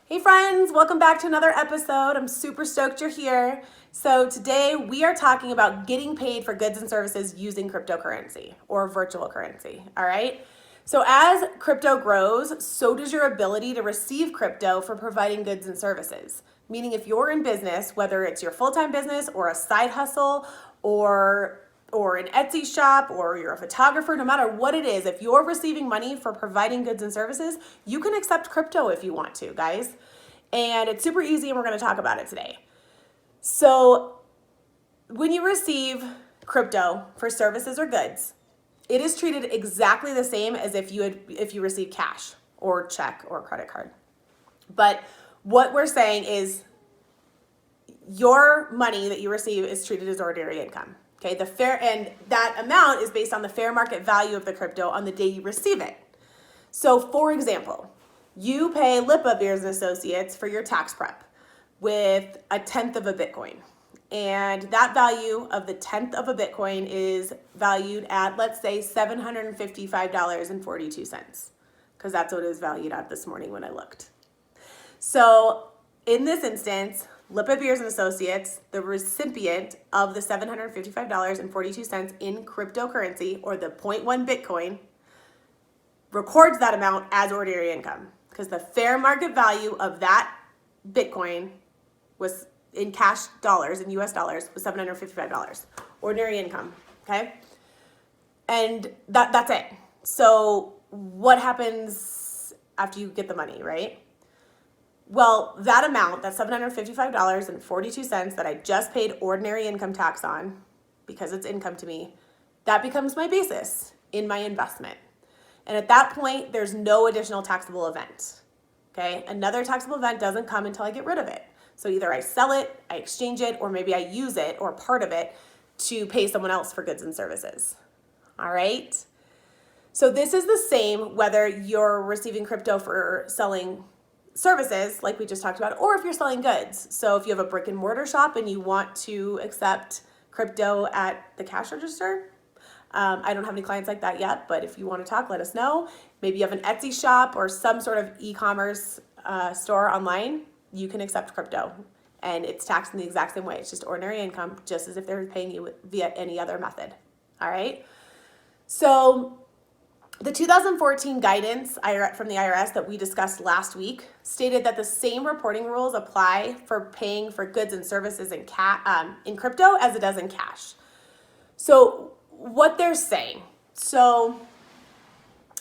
Hey friends, welcome back to another episode. I'm super stoked you're here. So today we are talking about getting paid for goods and services using cryptocurrency or virtual currency, all right? So as crypto grows, so does your ability to receive crypto for providing goods and services. Meaning if you're in business, whether it's your full-time business or a side hustle or an Etsy shop, or you're a photographer, no matter what it is, if you're receiving money for providing goods and services, you can accept crypto if you want to, guys. And it's super easy, and we're going to talk about it today. So when you receive crypto for services or goods, it is treated exactly the same as if you receive cash or check or credit card. But what we're saying is your money that you receive is treated as ordinary income. Okay, and that amount is based on the fair market value of the crypto on the day you receive it. So for example, you pay Lipa Beers and Associates for your tax prep with a tenth of a Bitcoin. And that value of the tenth of a Bitcoin is valued at, let's say, $755.42, because that's what it was valued at this morning when I looked. So in this instance, Lipa Beers and Associates, the recipient of the $755.42 in cryptocurrency, or the 0.1 Bitcoin, records that amount as ordinary income because the fair market value of that Bitcoin was in cash dollars, in US dollars, was $755. Ordinary income, okay? And that's it. So what happens after you get the money, right? Well, that amount, that $755.42 that I just paid ordinary income tax on, because it's income to me, that becomes my basis in my investment. And at that point, there's no additional taxable event. Okay? Another taxable event doesn't come until I get rid of it. So either I sell it, I exchange it, or maybe I use it or part of it to pay someone else for goods and services. All right? So this is the same whether you're receiving crypto for selling services, like we just talked about, or if you're selling goods. So if you have a brick and mortar shop and you want to accept crypto at the cash register, I don't have any clients like that yet, but if you want to talk, let us know. Maybe you have an Etsy shop or some sort of e-commerce store online, you can accept crypto. And it's taxed in the exact same way. It's just ordinary income, just as if they're paying you via any other method. All right? So the 2014 guidance from the IRS that we discussed last week stated that the same reporting rules apply for paying for goods and services in crypto as it does in cash. So what they're saying, so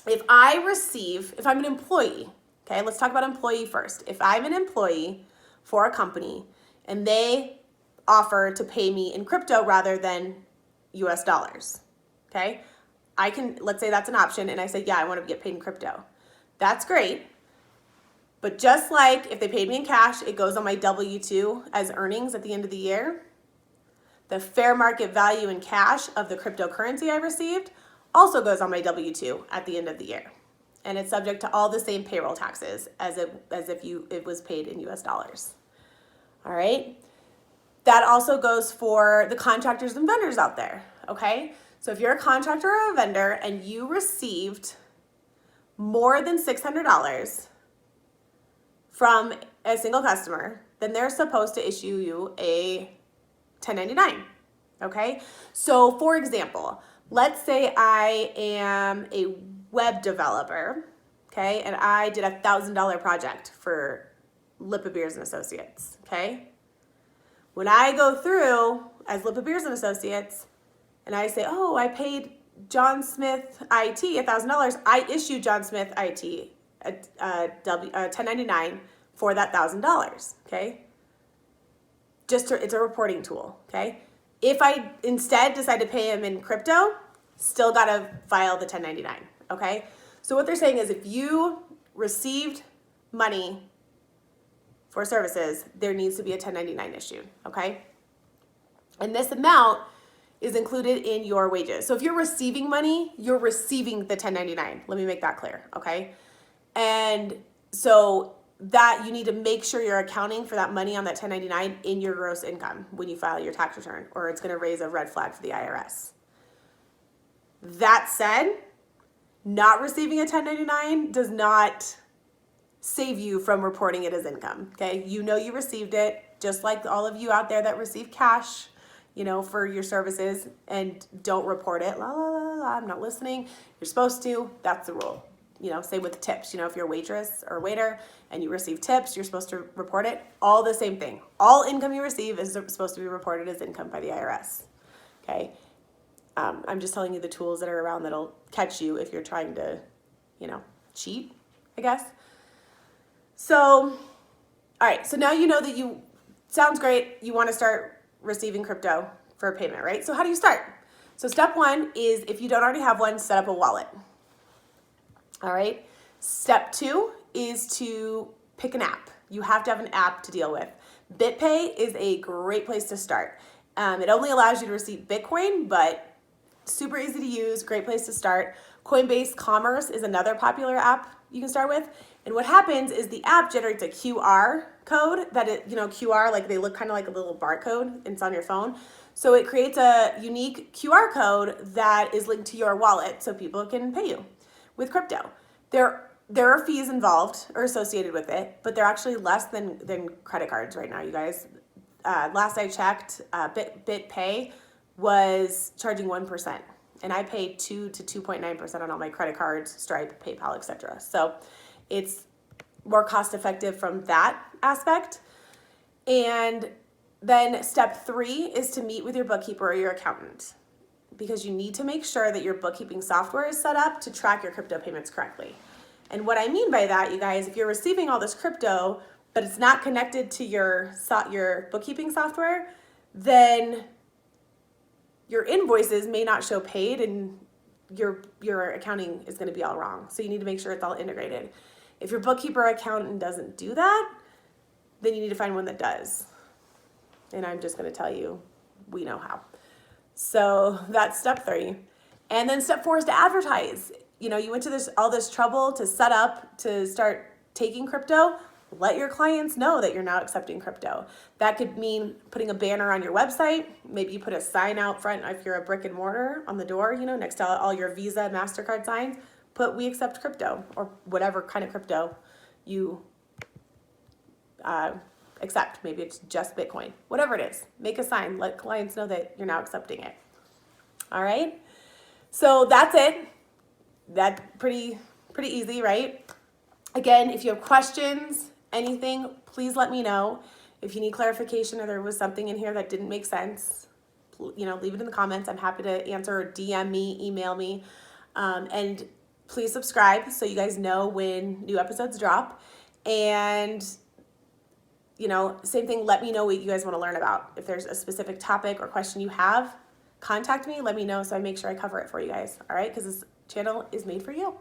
if I'm an employee, okay, let's talk about employee first. If I'm an employee for a company and they offer to pay me in crypto rather than US dollars, okay, let's say that's an option, and I say, yeah, I want to get paid in crypto. That's great. But just like if they paid me in cash, it goes on my W-2 as earnings at the end of the year. The fair market value in cash of the cryptocurrency I received also goes on my W-2 at the end of the year. And it's subject to all the same payroll taxes as if it was paid in US dollars. All right? That also goes for the contractors and vendors out there, okay? So if you're a contractor or a vendor and you received more than $600 from a single customer, then they're supposed to issue you a 1099, okay? So for example, let's say I am a web developer, okay? And I did a $1,000 project for Lipa Beers and Associates, okay? When I go through as Lipa Beers and Associates, and I say, oh, I paid John Smith IT $1,000. I issued John Smith IT a 1099 for that $1,000, okay? It's a reporting tool, okay? If I instead decide to pay him in crypto, still gotta file the 1099, okay? So what they're saying is if you received money for services, there needs to be a 1099 issued, okay? And this amount is included in your wages. So if you're receiving money, you're receiving the 1099. Let me make that clear, okay? And so that you need to make sure you're accounting for that money on that 1099 in your gross income when you file your tax return, or it's gonna raise a red flag for the IRS. That said, not receiving a 1099 does not save you from reporting it as income, okay? You know you received it, just like all of you out there that receive cash, for your services and don't report it. La, la, la, la, I'm not listening. You're supposed to. That's the rule. Same with tips. If you're a waitress or a waiter and you receive tips, you're supposed to report it. All the same thing. All income you receive is supposed to be reported as income by the IRS, okay? I'm just telling you the tools that are around that'll catch you if you're trying to, cheat, I guess. So, all right, so now you know that sounds great, you want to start receiving crypto for a payment, right? So how do you start? So step one is, if you don't already have one, set up a wallet. All right. Step two is to pick an app. You have to have an app to deal with. BitPay is a great place to start. It only allows you to receive Bitcoin, but super easy to use, great place to start. Coinbase Commerce is another popular app you can start with. And what happens is the app generates a QR code QR, like they look kind of like a little barcode, and it's on your phone. So it creates a unique QR code that is linked to your wallet so people can pay you with crypto. There are fees involved or associated with it, but they're actually less than credit cards right now, you guys. Last I checked, BitPay was charging 1%, and I paid 2 to 2.9% on all my credit cards, Stripe, PayPal, etc. So it's more cost effective from that aspect. And then step three is to meet with your bookkeeper or your accountant, because you need to make sure that your bookkeeping software is set up to track your crypto payments correctly. And what I mean by that, you guys, if you're receiving all this crypto, but it's not connected to your bookkeeping software, then your invoices may not show paid and your accounting is going to be all wrong. So you need to make sure it's all integrated. If your bookkeeper or accountant doesn't do that, then you need to find one that does. And I'm just going to tell you, we know how. So that's step three. And then step four is to advertise. You went to all this trouble to set up, to start taking crypto. Let your clients know that you're now accepting crypto. That could mean putting a banner on your website. Maybe you put a sign out front if you're a brick and mortar on the door, next to all your Visa, MasterCard signs. Put "We accept crypto," or whatever kind of crypto you accept. Maybe it's just Bitcoin. Whatever it is, make a sign. Let clients know that you're now accepting it. All right? So that's it. That's pretty easy, right? Again, if you have questions, anything, please let me know. If you need clarification or there was something in here that didn't make sense, leave it in the comments. I'm happy to answer, or DM me, email me. And please subscribe so you guys know when new episodes drop. And, same thing, let me know what you guys want to learn about. If there's a specific topic or question you have, contact me, let me know so I make sure I cover it for you guys. All right? Because this channel is made for you.